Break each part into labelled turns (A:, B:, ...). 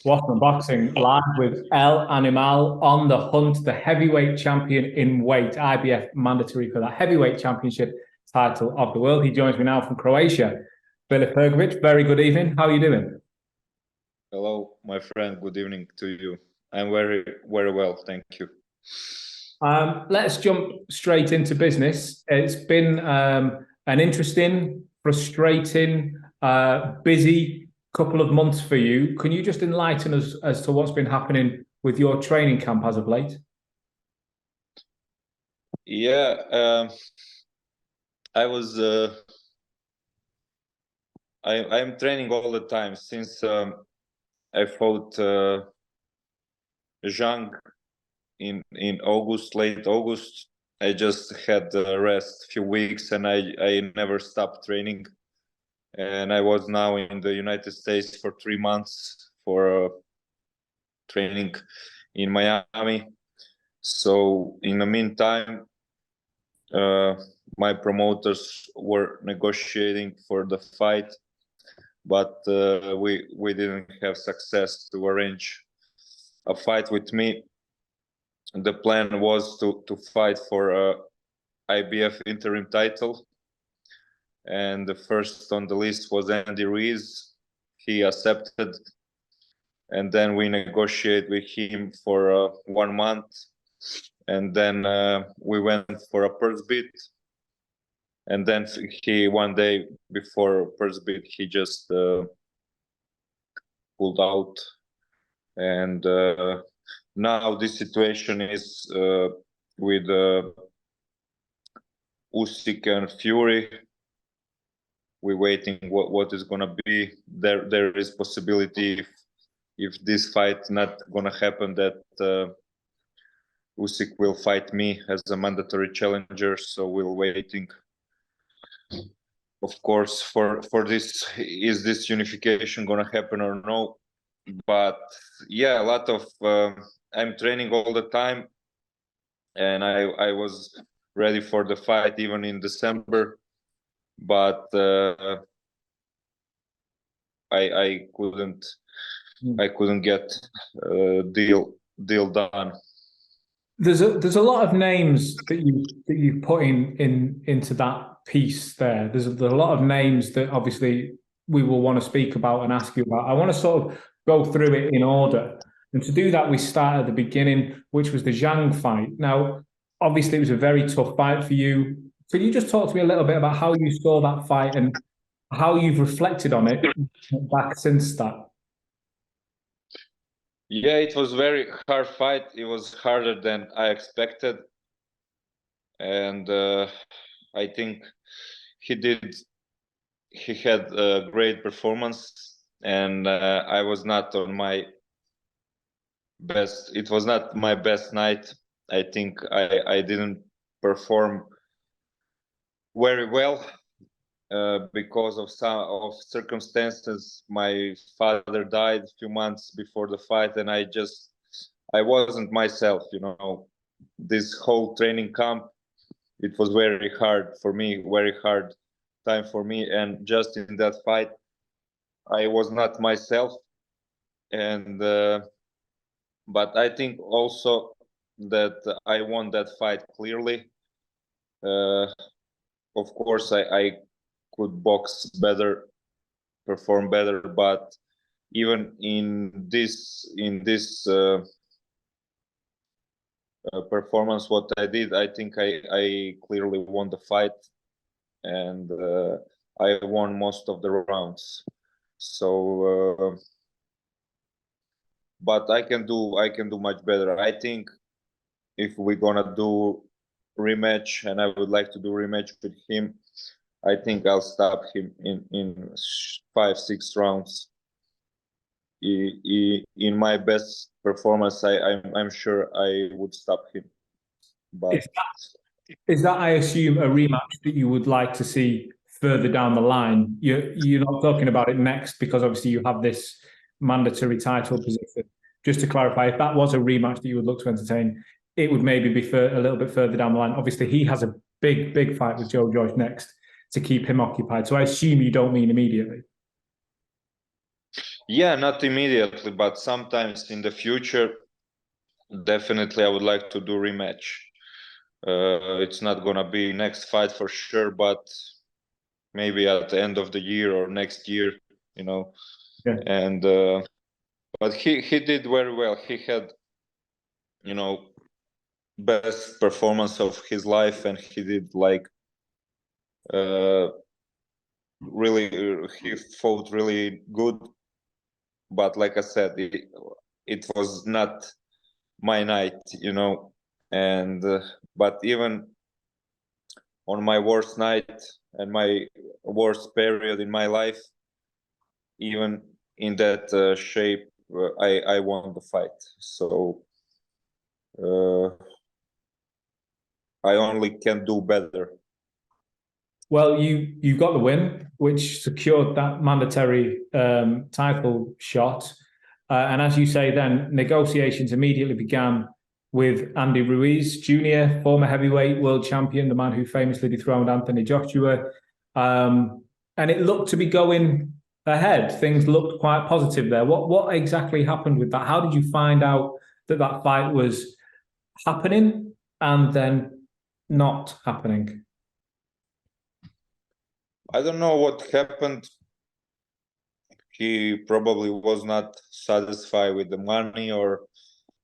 A: Watson Boxing live with El Animal on the hunt, the heavyweight champion in weight, IBF mandatory for that heavyweight championship title of the world. He joins me now from Croatia. Filip Hrgovic, very good evening. How are you doing?
B: Hello, my friend. Good evening to you. I'm very, very well. Thank you.
A: Let's jump straight into business. It's been an interesting, frustrating, busy couple of months for you. Can you just enlighten us as to what's been happening with your training camp as of late?
B: Yeah, I'm training all the time since I fought Zhang in August, late August. I just had rest a few weeks, and I never stopped training. And I was now in the United States for 3 months for training in Miami. So in the meantime, my promoters were negotiating for the fight, but we didn't have success to arrange a fight with me. The plan was to fight for IBF interim title, and the first on the list was Andy Ruiz. He accepted, and then we negotiated with him for 1 month, and then we went for a purse bid, and then he, one day before purse bid, he just pulled out. And now this situation is with Usyk and Fury. We're waiting what is gonna be. There is possibility if this fight not gonna happen, that Usyk will fight me as a mandatory challenger. So we're waiting, of course, for this. Is this unification gonna happen or no? But yeah, a lot of I'm training all the time, and I was ready for the fight even in December, but I couldn't get deal done.
A: There's a lot of names that you put into that piece there. There's a lot of names that obviously we will want to speak about and ask you about. I want to sort of go through it in order. And to do that, we start at the beginning, which was the Zhang fight. Now, obviously, it was a very tough fight for you. Could you just talk to me a little bit about how you saw that fight and how you've reflected on it back since that?
B: Yeah, it was very hard fight. It was harder than I expected. And I think he had a great performance, and I was not on my best. It was not my best night. I think I didn't perform very well because of some circumstances. My father died a few months before the fight, and I wasn't myself. This whole training camp, it was very hard for me, very hard time for me, and just in that fight I was not myself. And but I think also that I won that fight clearly. Of course, I could box better, perform better, but even in this performance, what I did, I think I clearly won the fight, and I won most of the rounds. So, but I can do much better. I think if we're gonna do rematch, and I would like to do rematch with him, I think I'll stop him in 5-6 rounds. In my best performance, I'm sure I would stop him. But
A: is that I assume a rematch that you would like to see further down the line? You're not talking about it next because obviously you have this mandatory title position. Just to clarify, if that was a rematch that you would look to entertain, it would maybe be a little bit further down the line. Obviously, he has a big fight with Joe Joyce next to keep him occupied. So I assume you don't mean immediately.
B: Yeah, not immediately, but sometimes in the future, definitely I would like to do rematch. It's not gonna be next fight for sure, but maybe at the end of the year or next year, you know.
A: Yeah.
B: And but he did very well. He had, you know, best performance of his life, and he did like really he fought really good. But like I said, it was not my night, you know. And but even on my worst night and my worst period in my life, even in that shape, I won the fight. So uh, I only can do better.
A: Well, you got the win, which secured that mandatory title shot. And as you say, then negotiations immediately began with Andy Ruiz Jr., former heavyweight world champion, the man who famously dethroned Anthony Joshua. And it looked to be going ahead. Things looked quite positive there. What exactly happened with that? How did you find out that that fight was happening and then not happening?
B: I don't know what happened. He probably was not satisfied with the money, or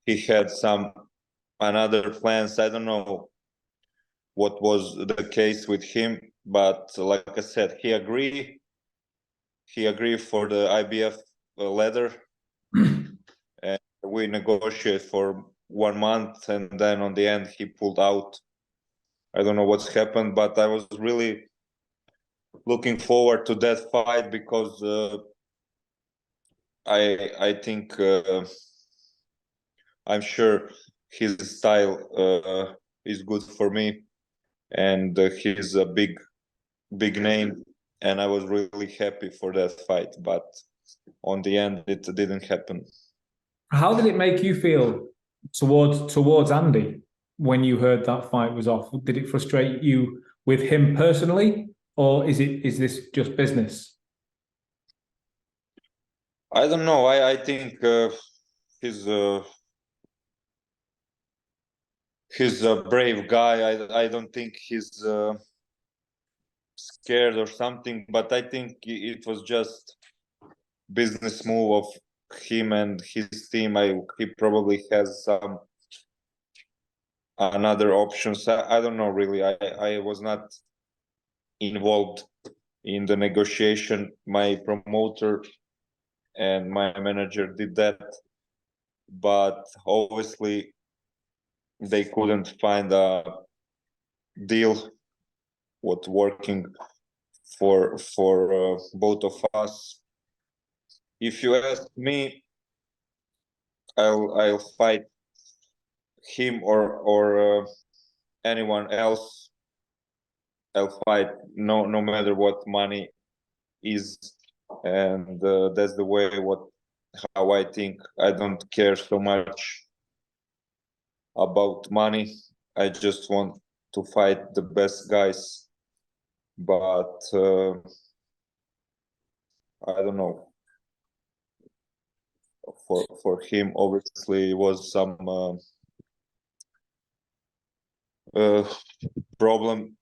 B: he had some another plans. I don't know what was the case with him, but like I said, he agreed. He agreed for the IBF letter, and we negotiated for 1 month, and then on the end he pulled out. I don't know what's happened, but I was really looking forward to that fight because I think I'm sure his style is good for me, and he's a big name, and I was really happy for that fight. But on the end, it didn't happen.
A: How did it make you feel towards Andy when you heard that fight was off? Did it frustrate you with him personally, or is this just business?
B: I don't know. I think he's he's a brave guy. I don't think he's scared or something, but I think it was just business move of him and his team. He probably has some another options. I don't know really. I was not involved in the negotiation. My promoter and my manager did that, but obviously they couldn't find a deal what working for both of us. If you ask me, I'll fight him or anyone else. I'll fight no matter what money is, and that's the way how I think. I don't care so much about money. I just want to fight the best guys, but I don't know. For him, obviously, was some problem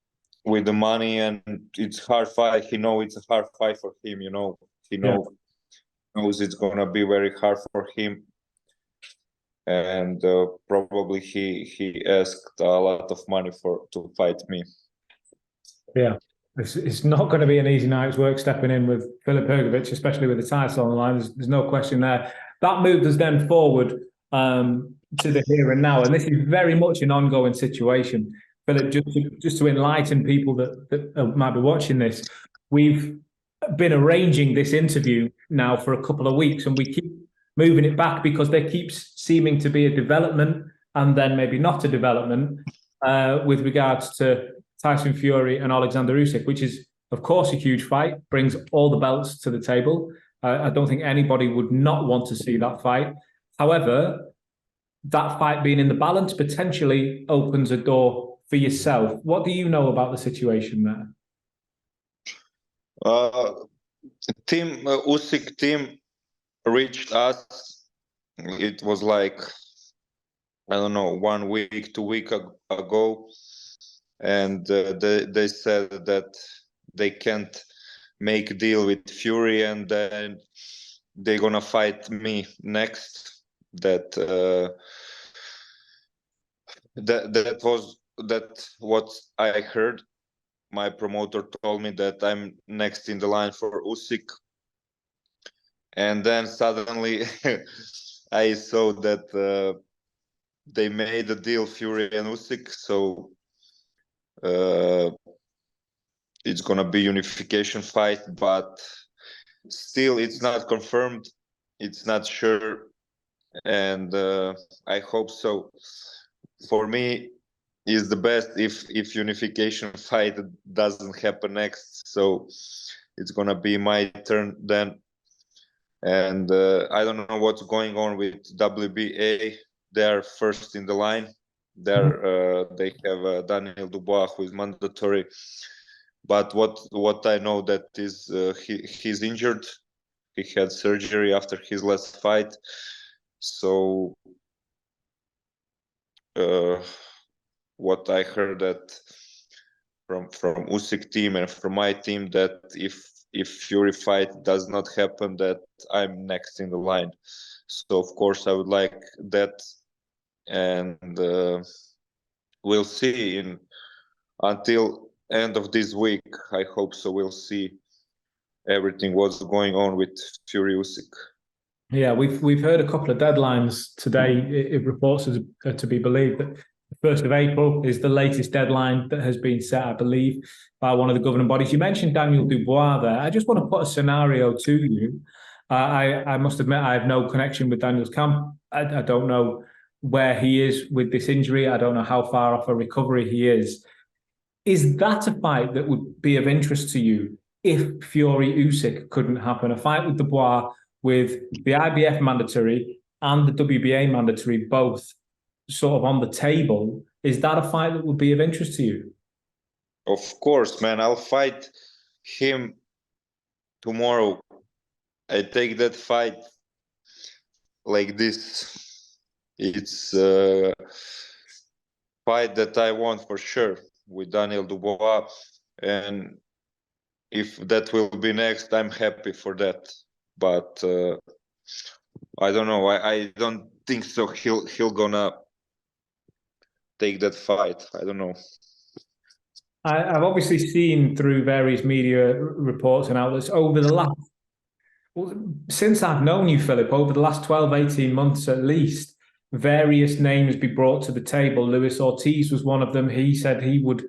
B: with the money, and it's hard fight. He know it's a hard fight for him. You know, he knows it's gonna be very hard for him, and probably he asked a lot of money to fight me.
A: Yeah. It's not going to be an easy night's work stepping in with Filip Hrgovic, especially with the title on the line. There's no question there. That moved us then forward to the here and now, and this is very much an ongoing situation. Filip, just to enlighten people that might be watching this, we've been arranging this interview now for a couple of weeks, and we keep moving it back because there keeps seeming to be a development and then maybe not a development with regards to Tyson Fury and Oleksandr Usyk, which is, of course, a huge fight, brings all the belts to the table. I don't think anybody would not want to see that fight. However, that fight being in the balance potentially opens a door for yourself. What do you know about the situation there?
B: Team Usyk team reached us, it was like, I don't know, 1 week, 2 weeks ago, and they said that they can't make a deal with Fury, and then they're gonna fight me next. That what I heard. My promoter told me that I'm next in the line for Usyk, and then suddenly I saw that they made a deal, Fury and Usyk, so uh, it's gonna be unification fight, but still it's not confirmed, it's not sure, and I hope so. For me, is the best if unification fight doesn't happen next, so it's gonna be my turn then. And I don't know what's going on with WBA. They're first in the line. They have Daniel Dubois, who is mandatory. But what I know that is he's injured. He had surgery after his last fight. So what I heard that from Usyk team and from my team, that if Fury fight does not happen, that I'm next in the line. So of course I would like that, and we'll see until end of this week. I hope so. We'll see everything what's going on with Fury Usyk.
A: Yeah, we've heard a couple of deadlines today. It reports to be believed that the 1st of April is the latest deadline that has been set, I believe, by one of the governing bodies. You mentioned Daniel Dubois there. I just want to put a scenario to you. I must admit I have no connection with Daniel's camp. I don't know where he is with this injury. I don't know how far off a recovery he is. Is that a fight that would be of interest to you if Fury Usyk couldn't happen? A fight with Dubois, with the IBF mandatory and the WBA mandatory both sort of on the table. Is that a fight that would be of interest to you?
B: Of course, man. I'll fight him tomorrow. I take that fight like this. It's a fight that I want for sure with Daniel Dubois, and if that will be next, I'm happy for that. But I don't know. I don't think so. He'll gonna take that fight. I don't know.
A: I've obviously seen through various media reports and outlets over the last, well, since I've known you, Filip, over the last 12, 18 months at least, various names be brought to the table. Luis Ortiz was one of them. He said he would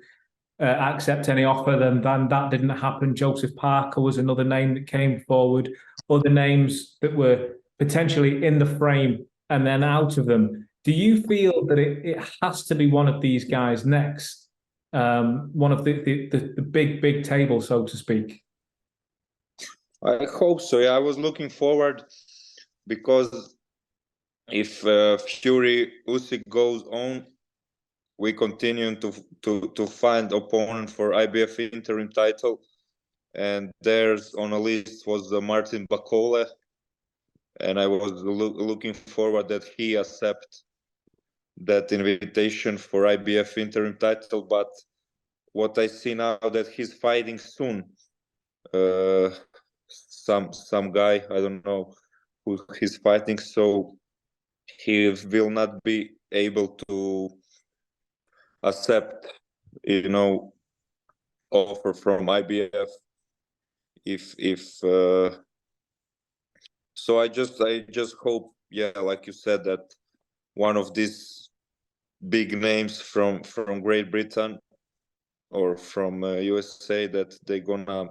A: accept any offer, then that didn't happen. Joseph Parker was another name that came forward. Other names that were potentially in the frame and then out of them. Do you feel that it has to be one of these guys next? One of the big table, so to speak?
B: I hope so. Yeah, I was looking forward, because if Fury Usyk goes on, we continue to find opponent for IBF interim title, and there's on a list was Martin Bakole, and I was looking forward that he accept that invitation for IBF interim title. But what I see now, that he's fighting soon, some guy, I don't know who he's fighting, so he will not be able to accept, offer from IBF. If so, I just hope, yeah, like you said, that one of these big names from Great Britain or from USA, that they're gonna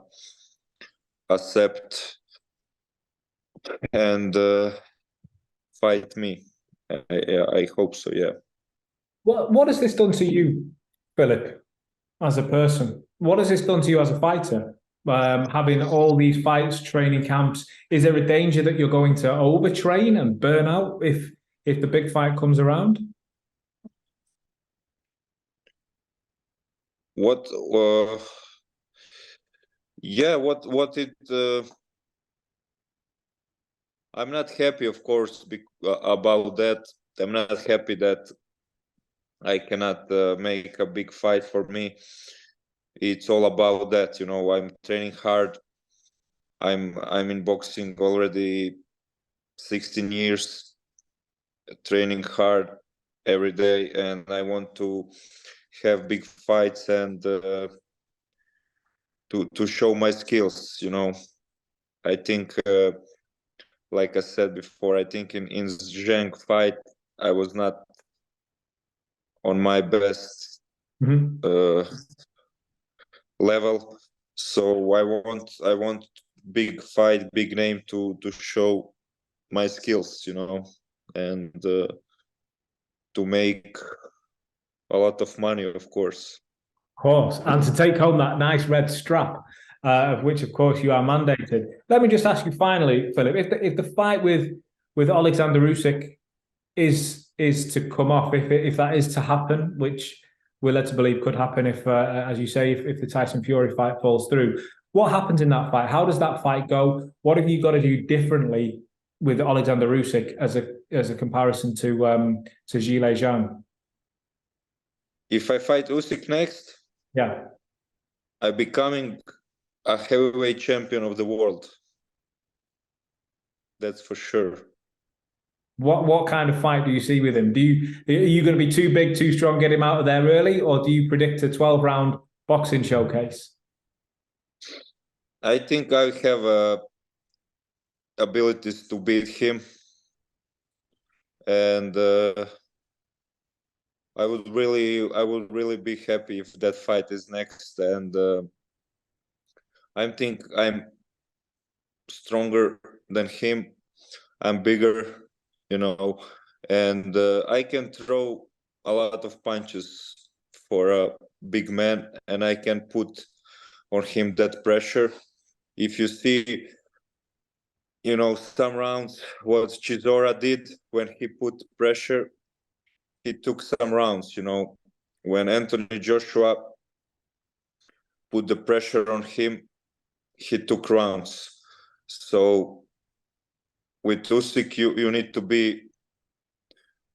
B: accept and fight me. I hope so. Yeah.
A: What has this done to you, Filip, as a person? What has this done to you as a fighter? Having all these fights, training camps, is there a danger that you're going to overtrain and burn out if the big fight comes around?
B: What? Yeah. What it? I'm not happy, of course, about that. I'm not happy that I cannot make a big fight. For me, it's all about that. I'm training hard. I'm in boxing already 16 years, training hard every day, and I want to have big fights and to show my skills. I think, like I said before, I think in Zhang fight I was not on my best level. So I want big fight, big name to show my skills, and to make a lot of money, of course.
A: Of course, and to take home that nice red strap, of which, of course, you are mandated. Let me just ask you finally, Filip, if the fight with Oleksandr Usyk is to come off, if that is to happen, which we're led to believe could happen if, as you say, if the Tyson Fury fight falls through, what happens in that fight? How does that fight go? What have you got to do differently with Oleksandr Usyk as a comparison to Zhang?
B: If I fight Usyk next,
A: yeah,
B: I'm becoming a heavyweight champion of the world. That's for sure.
A: What kind of fight do you see with him? Are you going to be too big, too strong, get him out of there early, or do you predict a 12-round boxing showcase?
B: I think I have abilities to beat him, and I would really be happy if that fight is next. And I think I'm stronger than him. I'm bigger, and I can throw a lot of punches for a big man, and I can put on him that pressure. If you see, some rounds, what Chisora did when he put pressure, he took some rounds, when Anthony Joshua put the pressure on him, he took rounds. So with Usyk, you need to be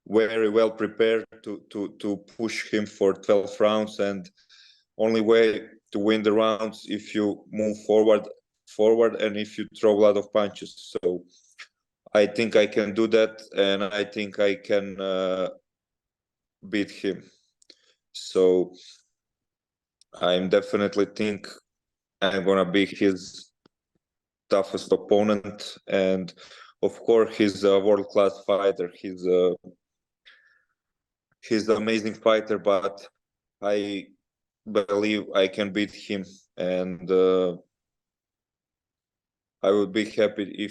B: very well prepared to push him for 12 rounds, and only way to win the rounds if you move forward and if you throw a lot of punches. So I think I can do that, and I think I can beat him. So I'm definitely think I'm gonna be his toughest opponent, and of course he's a world-class fighter. He's an amazing fighter, but I believe I can beat him, and I would be happy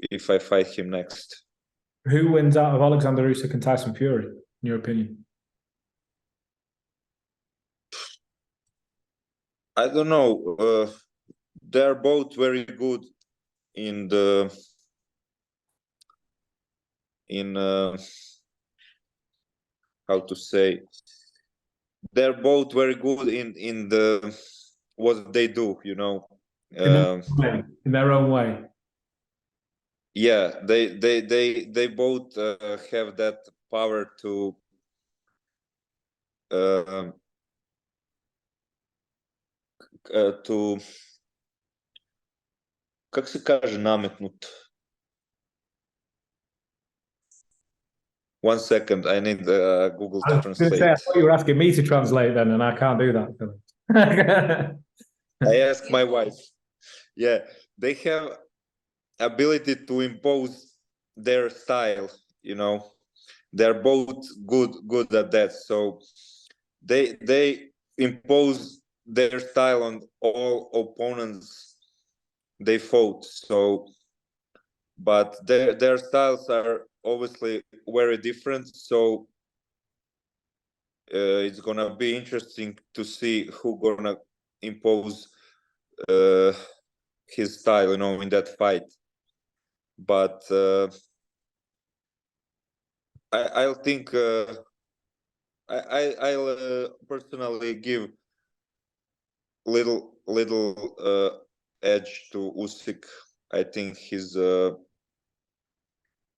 B: if I fight him next.
A: Who wins out of Oleksandr Usyk and Tyson Fury, in your opinion?
B: I don't know. They're both very good in how to say. They're both very good in the what they do.
A: In their own way.
B: Yeah, they both have that power to как се каже наметнут. One second, I need Google
A: I was
B: Translate.
A: say, I thought you were asking me to translate then, and I can't do that.
B: I asked my wife. Yeah, they have ability to impose their style. They're both good at that. So they impose their style on all opponents they fought. So, but their styles are obviously very different. So it's gonna be interesting to see who gonna impose his style, in that fight. But I'll think I'll personally give little edge to Usyk. I think he's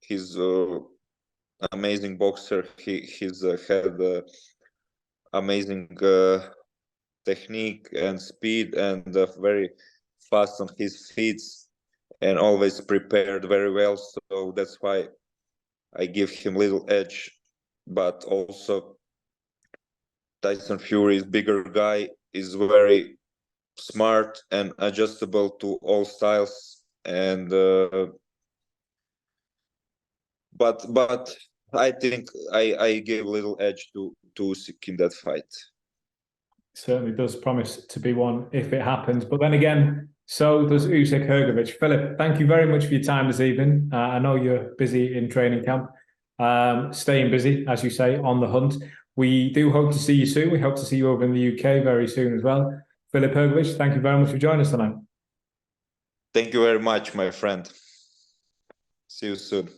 B: He's amazing boxer. He's had amazing technique and speed, and very fast on his feet, and always prepared very well. So that's why I give him little edge. But also Tyson Fury is bigger guy, is very smart and adjustable to all styles, and but I think I gave a little edge to Usyk in that fight.
A: Certainly does promise to be one if it happens. But then again, so does Usyk Hrgovic. Filip, thank you very much for your time this evening. I know you're busy in training camp, staying busy, as you say, on the hunt. We do hope to see you soon. We hope to see you over in the UK very soon as well. Filip Hrgovic, thank you very much for joining us tonight.
B: Thank you very much, my friend. See you soon.